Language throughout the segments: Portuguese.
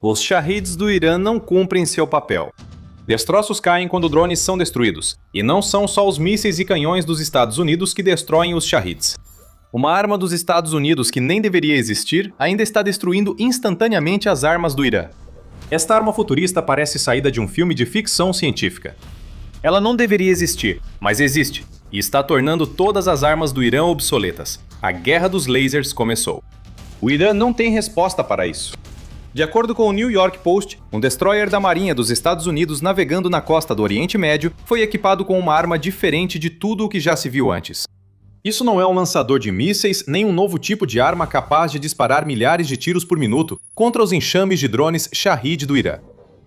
Os Shaheeds do Irã não cumprem seu papel. Destroços caem quando drones são destruídos, e não são só os mísseis e canhões dos Estados Unidos que destroem os Shaheeds. Uma arma dos Estados Unidos que nem deveria existir ainda está destruindo instantaneamente as armas do Irã. Esta arma futurista parece saída de um filme de ficção científica. Ela não deveria existir, mas existe, e está tornando todas as armas do Irã obsoletas. A guerra dos lasers começou. O Irã não tem resposta para isso. De acordo com o New York Post, um destroyer da Marinha dos Estados Unidos navegando na costa do Oriente Médio foi equipado com uma arma diferente de tudo o que já se viu antes. Isso não é um lançador de mísseis, nem um novo tipo de arma capaz de disparar milhares de tiros por minuto contra os enxames de drones Shahed do Irã.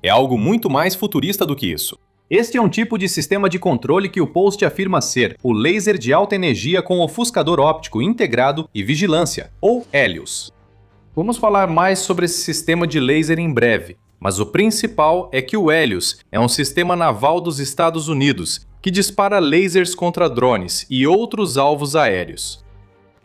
É algo muito mais futurista do que isso. Este é um tipo de sistema de controle que o Post afirma ser o laser de alta energia com ofuscador óptico integrado e vigilância, ou Helios. Vamos falar mais sobre esse sistema de laser em breve, mas o principal é que o Helios é um sistema naval dos Estados Unidos que dispara lasers contra drones e outros alvos aéreos.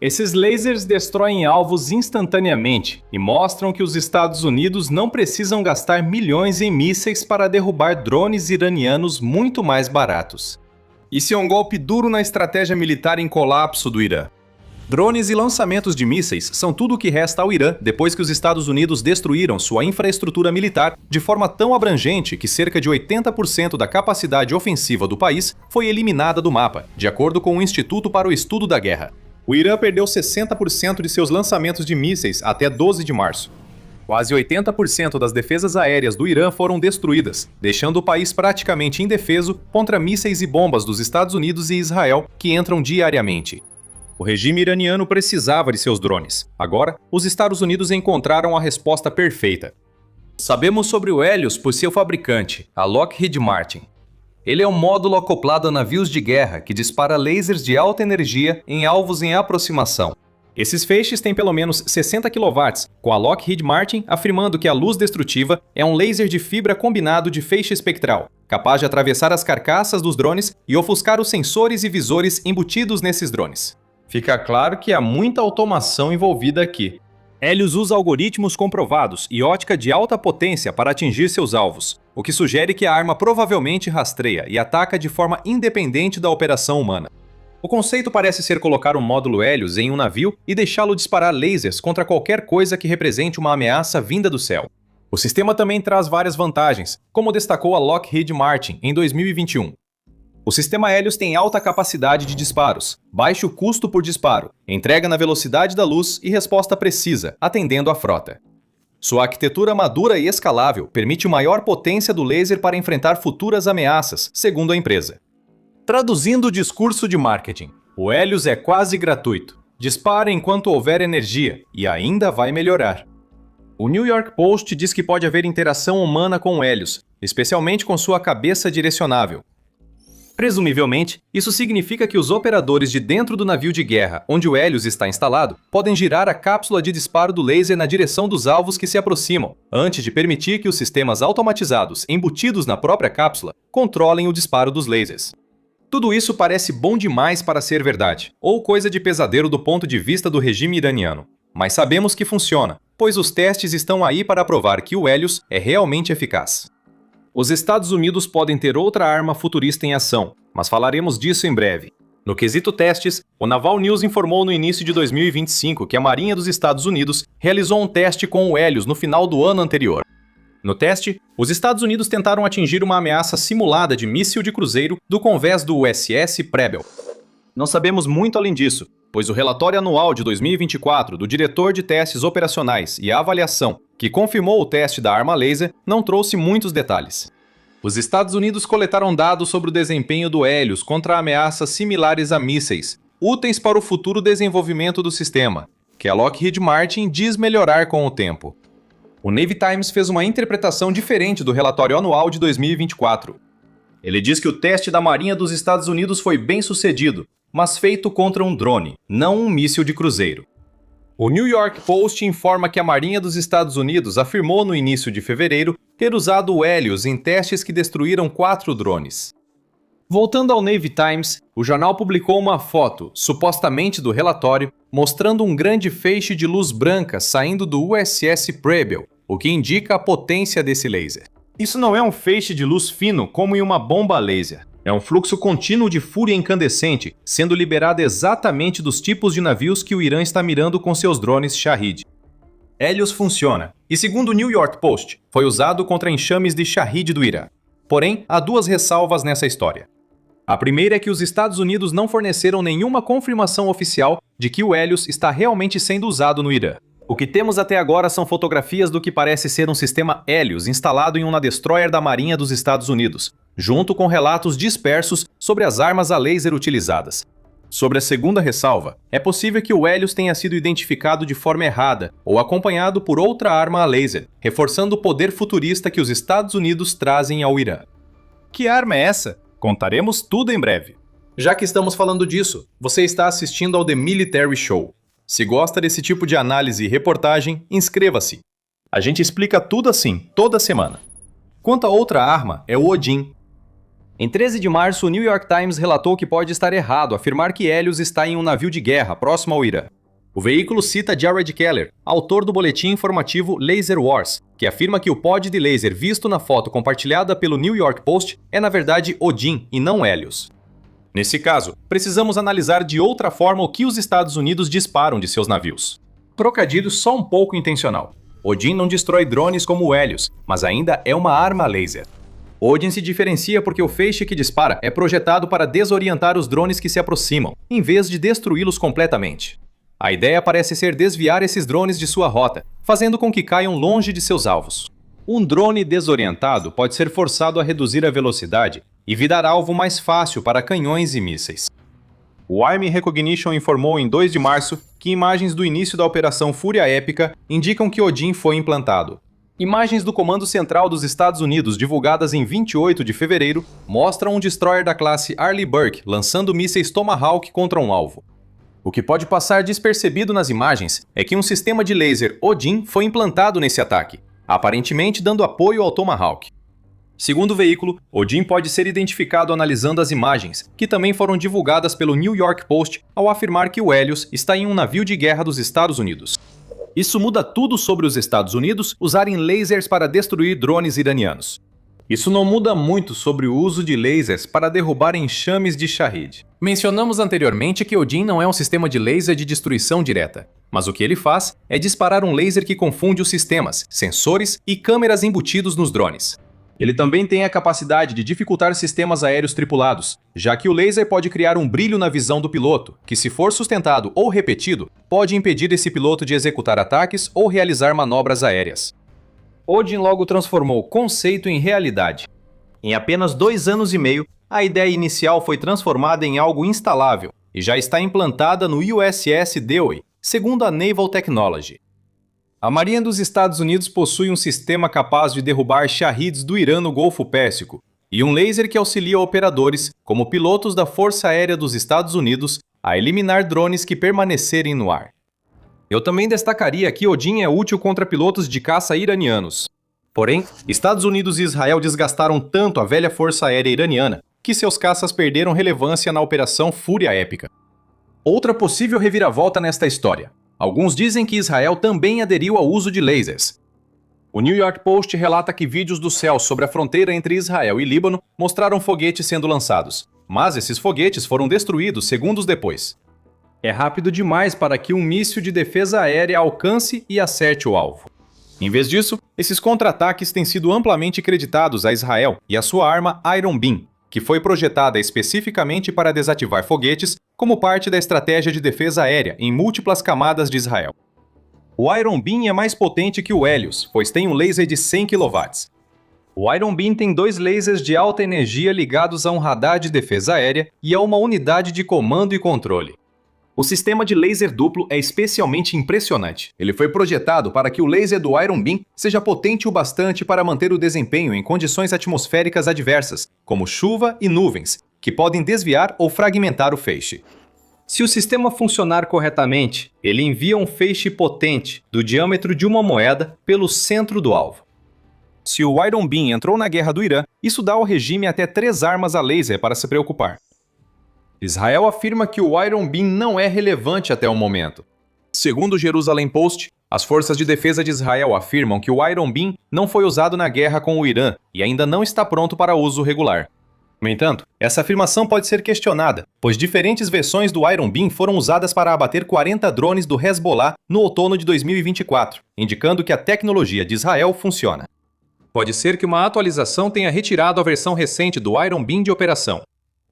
Esses lasers destroem alvos instantaneamente e mostram que os Estados Unidos não precisam gastar milhões em mísseis para derrubar drones iranianos muito mais baratos. Isso é um golpe duro na estratégia militar em colapso do Irã. Drones e lançamentos de mísseis são tudo o que resta ao Irã depois que os Estados Unidos destruíram sua infraestrutura militar de forma tão abrangente que cerca de 80% da capacidade ofensiva do país foi eliminada do mapa, de acordo com o Instituto para o Estudo da Guerra. O Irã perdeu 60% de seus lançamentos de mísseis até 12 de março. Quase 80% das defesas aéreas do Irã foram destruídas, deixando o país praticamente indefeso contra mísseis e bombas dos Estados Unidos e Israel que entram diariamente. O regime iraniano precisava de seus drones. Agora, os Estados Unidos encontraram a resposta perfeita. Sabemos sobre o Helios por seu fabricante, a Lockheed Martin. Ele é um módulo acoplado a navios de guerra que dispara lasers de alta energia em alvos em aproximação. Esses feixes têm pelo menos 60 kW, com a Lockheed Martin afirmando que a luz destrutiva é um laser de fibra combinado de feixe espectral, capaz de atravessar as carcaças dos drones e ofuscar os sensores e visores embutidos nesses drones. Fica claro que há muita automação envolvida aqui. Helios usa algoritmos comprovados e ótica de alta potência para atingir seus alvos, o que sugere que a arma provavelmente rastreia e ataca de forma independente da operação humana. O conceito parece ser colocar um módulo Helios em um navio e deixá-lo disparar lasers contra qualquer coisa que represente uma ameaça vinda do céu. O sistema também traz várias vantagens, como destacou a Lockheed Martin em 2021. O sistema Helios tem alta capacidade de disparos, baixo custo por disparo, entrega na velocidade da luz e resposta precisa, atendendo à frota. Sua arquitetura madura e escalável permite maior potência do laser para enfrentar futuras ameaças, segundo a empresa. Traduzindo o discurso de marketing, o Helios é quase gratuito. Dispara enquanto houver energia e ainda vai melhorar. O New York Post diz que pode haver interação humana com o Helios, especialmente com sua cabeça direcionável. Presumivelmente, isso significa que os operadores de dentro do navio de guerra, onde o Helios está instalado, podem girar a cápsula de disparo do laser na direção dos alvos que se aproximam, antes de permitir que os sistemas automatizados embutidos na própria cápsula controlem o disparo dos lasers. Tudo isso parece bom demais para ser verdade, ou coisa de pesadelo do ponto de vista do regime iraniano. Mas sabemos que funciona, pois os testes estão aí para provar que o Helios é realmente eficaz. Os Estados Unidos podem ter outra arma futurista em ação, mas falaremos disso em breve. No quesito testes, o Naval News informou no início de 2025 que a Marinha dos Estados Unidos realizou um teste com o Helios no final do ano anterior. No teste, os Estados Unidos tentaram atingir uma ameaça simulada de míssil de cruzeiro do convés do USS Preble. Não sabemos muito além disso, pois o relatório anual de 2024 do Diretor de Testes Operacionais e Avaliação, que confirmou o teste da arma laser, não trouxe muitos detalhes. Os Estados Unidos coletaram dados sobre o desempenho do Helios contra ameaças similares a mísseis, úteis para o futuro desenvolvimento do sistema, que a Lockheed Martin diz melhorar com o tempo. O Navy Times fez uma interpretação diferente do relatório anual de 2024. Ele diz que o teste da Marinha dos Estados Unidos foi bem sucedido, mas feito contra um drone, não um míssil de cruzeiro. O New York Post informa que a Marinha dos Estados Unidos afirmou no início de fevereiro ter usado o Helios em testes que destruíram 4 drones. Voltando ao Navy Times, o jornal publicou uma foto, supostamente do relatório, mostrando um grande feixe de luz branca saindo do USS Preble, o que indica a potência desse laser. Isso não é um feixe de luz fino como em uma bomba laser. É um fluxo contínuo de fúria incandescente, sendo liberado exatamente dos tipos de navios que o Irã está mirando com seus drones Shahed. Helios funciona, e segundo o New York Post, foi usado contra enxames de Shahed do Irã. Porém, há duas ressalvas nessa história. A primeira é que os Estados Unidos não forneceram nenhuma confirmação oficial de que o Helios está realmente sendo usado no Irã. O que temos até agora são fotografias do que parece ser um sistema Helios instalado em um destroyer da Marinha dos Estados Unidos, junto com relatos dispersos sobre as armas a laser utilizadas. Sobre a segunda ressalva, é possível que o Helios tenha sido identificado de forma errada ou acompanhado por outra arma a laser, reforçando o poder futurista que os Estados Unidos trazem ao Irã. Que arma é essa? Contaremos tudo em breve. Já que estamos falando disso, você está assistindo ao The Military Show. Se gosta desse tipo de análise e reportagem, inscreva-se. A gente explica tudo assim, toda semana. Quanto a outra arma, é o Odin. Em 13 de março, o New York Times relatou que pode estar errado afirmar que Helios está em um navio de guerra próximo ao Irã. O veículo cita Jared Keller, autor do boletim informativo Laser Wars, que afirma que o pod de laser visto na foto compartilhada pelo New York Post é na verdade Odin e não Helios. Nesse caso, precisamos analisar de outra forma o que os Estados Unidos disparam de seus navios. Trocadilho só um pouco intencional. Odin não destrói drones como o Helios, mas ainda é uma arma laser. Odin se diferencia porque o feixe que dispara é projetado para desorientar os drones que se aproximam, em vez de destruí-los completamente. A ideia parece ser desviar esses drones de sua rota, fazendo com que caiam longe de seus alvos. Um drone desorientado pode ser forçado a reduzir a velocidade e virar alvo mais fácil para canhões e mísseis. O Army Recognition informou em 2 de março que imagens do início da Operação Fúria Épica indicam que Odin foi implantado. Imagens do Comando Central dos Estados Unidos divulgadas em 28 de fevereiro mostram um destroyer da classe Arleigh Burke lançando mísseis Tomahawk contra um alvo. O que pode passar despercebido nas imagens é que um sistema de laser Odin foi implantado nesse ataque, aparentemente dando apoio ao Tomahawk. Segundo o veículo, Odin pode ser identificado analisando as imagens, que também foram divulgadas pelo New York Post ao afirmar que o Helios está em um navio de guerra dos Estados Unidos. Isso muda tudo sobre os Estados Unidos usarem lasers para destruir drones iranianos. Isso não muda muito sobre o uso de lasers para derrubar enxames de Shahed. Mencionamos anteriormente que Odin não é um sistema de laser de destruição direta, mas o que ele faz é disparar um laser que confunde os sistemas, sensores e câmeras embutidos nos drones. Ele também tem a capacidade de dificultar sistemas aéreos tripulados, já que o laser pode criar um brilho na visão do piloto, que se for sustentado ou repetido, pode impedir esse piloto de executar ataques ou realizar manobras aéreas. Odin logo transformou o conceito em realidade. Em apenas 2 anos e meio, a ideia inicial foi transformada em algo instalável e já está implantada no USS Dewey, segundo a Naval Technology. A Marinha dos Estados Unidos possui um sistema capaz de derrubar Shaheds do Irã no Golfo Pérsico e um laser que auxilia operadores, como pilotos da Força Aérea dos Estados Unidos, a eliminar drones que permanecerem no ar. Eu também destacaria que Odin é útil contra pilotos de caça iranianos. Porém, Estados Unidos e Israel desgastaram tanto a velha Força Aérea iraniana que seus caças perderam relevância na Operação Fúria Épica. Outra possível reviravolta nesta história. Alguns dizem que Israel também aderiu ao uso de lasers. O New York Post relata que vídeos do céu sobre a fronteira entre Israel e Líbano mostraram foguetes sendo lançados, mas esses foguetes foram destruídos segundos depois. É rápido demais para que um míssil de defesa aérea alcance e acerte o alvo. Em vez disso, esses contra-ataques têm sido amplamente creditados a Israel e a sua arma Iron Beam, que foi projetada especificamente para desativar foguetes como parte da estratégia de defesa aérea em múltiplas camadas de Israel. O Iron Beam é mais potente que o Helios, pois tem um laser de 100 kW. O Iron Beam tem 2 lasers de alta energia ligados a um radar de defesa aérea e a uma unidade de comando e controle. O sistema de laser duplo é especialmente impressionante. Ele foi projetado para que o laser do Iron Beam seja potente o bastante para manter o desempenho em condições atmosféricas adversas, como chuva e nuvens, que podem desviar ou fragmentar o feixe. Se o sistema funcionar corretamente, ele envia um feixe potente do diâmetro de uma moeda pelo centro do alvo. Se o Iron Beam entrou na guerra do Irã, isso dá ao regime até 3 armas a laser para se preocupar. Israel afirma que o Iron Beam não é relevante até o momento. Segundo o Jerusalem Post, As forças de defesa de Israel afirmam que o Iron Beam não foi usado na guerra com o Irã e ainda não está pronto para uso regular. No entanto, essa afirmação pode ser questionada, pois diferentes versões do Iron Beam foram usadas para abater 40 drones do Hezbollah no outono de 2024, indicando que a tecnologia de Israel funciona. Pode ser que uma atualização tenha retirado a versão recente do Iron Beam de operação.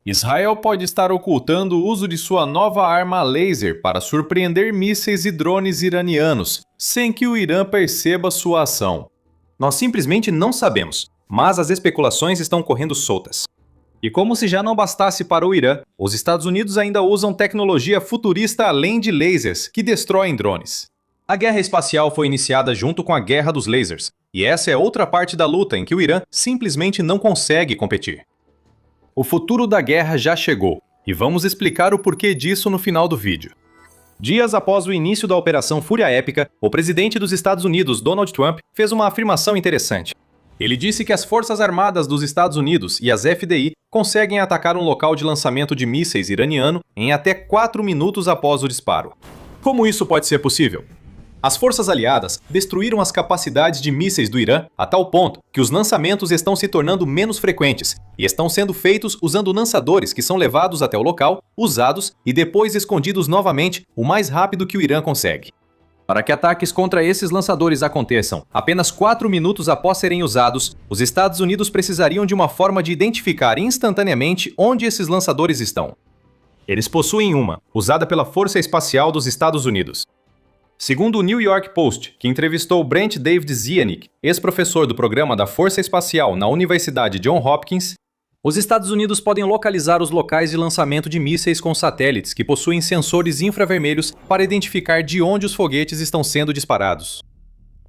Israel pode estar ocultando o uso de sua nova arma laser para surpreender mísseis e drones iranianos, sem que o Irã perceba sua ação. Nós simplesmente não sabemos, mas as especulações estão correndo soltas. E como se já não bastasse para o Irã, os Estados Unidos ainda usam tecnologia futurista além de lasers, que destroem drones. A guerra espacial foi iniciada junto com a guerra dos lasers, e essa é outra parte da luta em que o Irã simplesmente não consegue competir. O futuro da guerra já chegou, e vamos explicar o porquê disso no final do vídeo. Dias após o início da Operação Fúria Épica, o presidente dos Estados Unidos, Donald Trump, fez uma afirmação interessante. Ele disse que as Forças Armadas dos Estados Unidos e as FDI conseguem atacar um local de lançamento de mísseis iraniano em até 4 minutos após o disparo. Como isso pode ser possível? As forças aliadas destruíram as capacidades de mísseis do Irã a tal ponto que os lançamentos estão se tornando menos frequentes e estão sendo feitos usando lançadores que são levados até o local, usados e depois escondidos novamente o mais rápido que o Irã consegue. Para que ataques contra esses lançadores aconteçam apenas 4 minutos após serem usados, os Estados Unidos precisariam de uma forma de identificar instantaneamente onde esses lançadores estão. Eles possuem uma, usada pela Força Espacial dos Estados Unidos. Segundo o New York Post, que entrevistou Brent David Zianik, ex-professor do programa da Força Espacial na Universidade Johns Hopkins, os Estados Unidos podem localizar os locais de lançamento de mísseis com satélites que possuem sensores infravermelhos para identificar de onde os foguetes estão sendo disparados.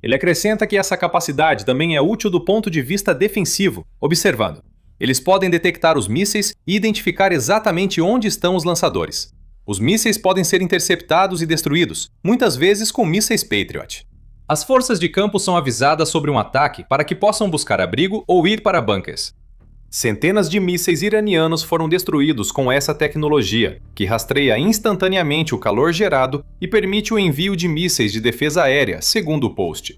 Ele acrescenta que essa capacidade também é útil do ponto de vista defensivo, observando: eles podem detectar os mísseis e identificar exatamente onde estão os lançadores. Os mísseis podem ser interceptados e destruídos, muitas vezes com mísseis Patriot. As forças de campo são avisadas sobre um ataque para que possam buscar abrigo ou ir para bunkers. Centenas de mísseis iranianos foram destruídos com essa tecnologia, que rastreia instantaneamente o calor gerado e permite o envio de mísseis de defesa aérea, segundo o post.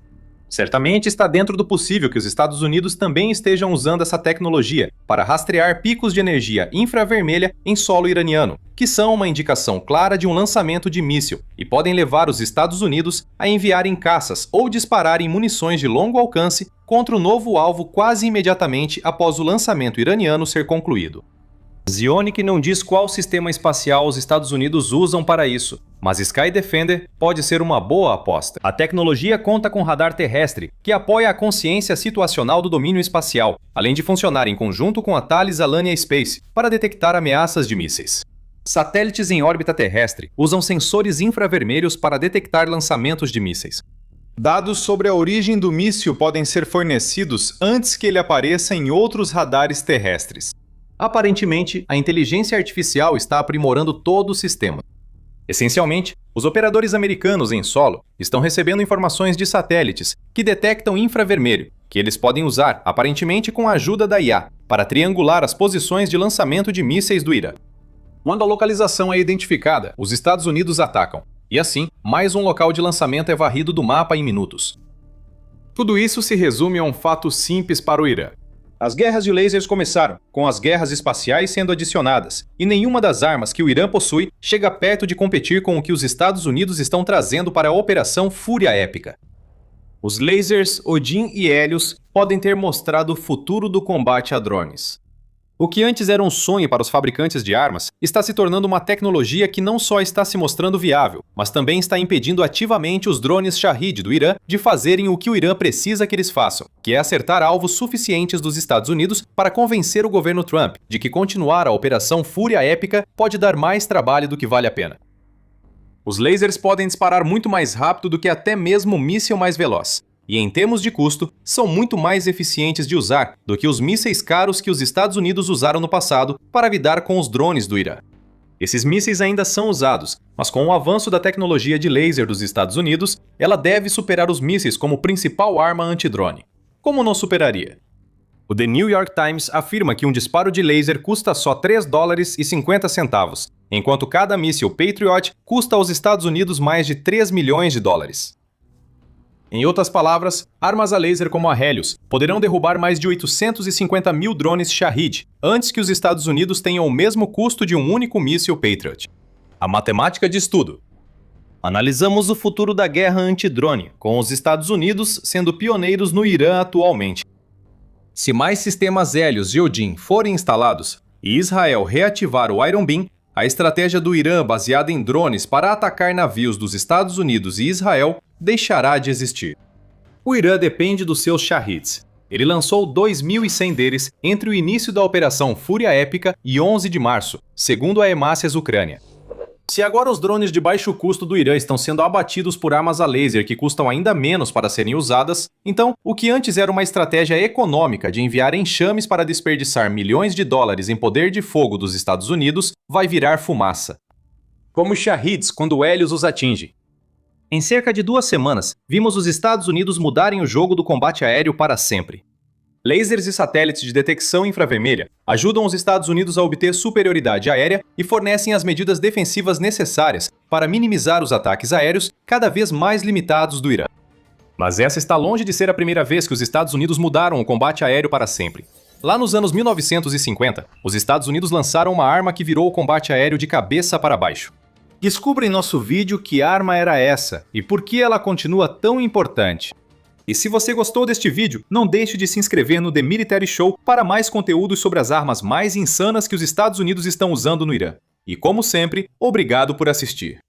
Certamente está dentro do possível que os Estados Unidos também estejam usando essa tecnologia para rastrear picos de energia infravermelha em solo iraniano, que são uma indicação clara de um lançamento de míssil e podem levar os Estados Unidos a enviarem caças ou dispararem munições de longo alcance contra o novo alvo quase imediatamente após o lançamento iraniano ser concluído. Zionic não diz qual sistema espacial os Estados Unidos usam para isso, mas Sky Defender pode ser uma boa aposta. A tecnologia conta com radar terrestre, que apoia a consciência situacional do domínio espacial, além de funcionar em conjunto com a Thales Alenia Space para detectar ameaças de mísseis. Satélites em órbita terrestre usam sensores infravermelhos para detectar lançamentos de mísseis. Dados sobre a origem do míssil podem ser fornecidos antes que ele apareça em outros radares terrestres. Aparentemente, a inteligência artificial está aprimorando todo o sistema. Essencialmente, os operadores americanos em solo estão recebendo informações de satélites que detectam infravermelho, que eles podem usar, aparentemente com a ajuda da IA, para triangular as posições de lançamento de mísseis do Irã. Quando a localização é identificada, os Estados Unidos atacam, e assim, mais um local de lançamento é varrido do mapa em minutos. Tudo isso se resume a um fato simples para o Irã. As guerras de lasers começaram, com as guerras espaciais sendo adicionadas, e nenhuma das armas que o Irã possui chega perto de competir com o que os Estados Unidos estão trazendo para a Operação Fúria Épica. Os lasers Odin e Helios podem ter mostrado o futuro do combate a drones. O que antes era um sonho para os fabricantes de armas está se tornando uma tecnologia que não só está se mostrando viável, mas também está impedindo ativamente os drones Shahed do Irã de fazerem o que o Irã precisa que eles façam, que é acertar alvos suficientes dos Estados Unidos para convencer o governo Trump de que continuar a Operação Fúria Épica pode dar mais trabalho do que vale a pena. Os lasers podem disparar muito mais rápido do que até mesmo o míssil mais veloz. E em termos de custo, são muito mais eficientes de usar do que os mísseis caros que os Estados Unidos usaram no passado para lidar com os drones do Irã. Esses mísseis ainda são usados, mas com o avanço da tecnologia de laser dos Estados Unidos, ela deve superar os mísseis como principal arma antidrone. Como não superaria? O The New York Times afirma que um disparo de laser custa só $3,50, enquanto cada míssil Patriot custa aos Estados Unidos mais de $3 milhões. Em outras palavras, armas a laser como a Helios poderão derrubar mais de 850 mil drones Shahed antes que os Estados Unidos tenham o mesmo custo de um único míssil Patriot. A matemática de estudo. Analisamos o futuro da guerra anti-drone, com os Estados Unidos sendo pioneiros no Irã atualmente. Se mais sistemas Helios e Odin forem instalados e Israel reativar o Iron Beam, a estratégia do Irã baseada em drones para atacar navios dos Estados Unidos e Israel deixará de existir. O Irã depende dos seus Shahids. Ele lançou 2.100 deles entre o início da Operação Fúria Épica e 11 de março, segundo a Emacias Ucrânia. Se agora os drones de baixo custo do Irã estão sendo abatidos por armas a laser que custam ainda menos para serem usadas, então o que antes era uma estratégia econômica de enviar enxames para desperdiçar milhões de dólares em poder de fogo dos Estados Unidos vai virar fumaça. Como os Shahids quando o Helios os atinge. Em cerca de 2 semanas, vimos os Estados Unidos mudarem o jogo do combate aéreo para sempre. Lasers e satélites de detecção infravermelha ajudam os Estados Unidos a obter superioridade aérea e fornecem as medidas defensivas necessárias para minimizar os ataques aéreos cada vez mais limitados do Irã. Mas essa está longe de ser a primeira vez que os Estados Unidos mudaram o combate aéreo para sempre. Lá nos anos 1950, os Estados Unidos lançaram uma arma que virou o combate aéreo de cabeça para baixo. Descubra em nosso vídeo que arma era essa e por que ela continua tão importante. E se você gostou deste vídeo, não deixe de se inscrever no The Military Show para mais conteúdos sobre as armas mais insanas que os Estados Unidos estão usando no Irã. E como sempre, obrigado por assistir.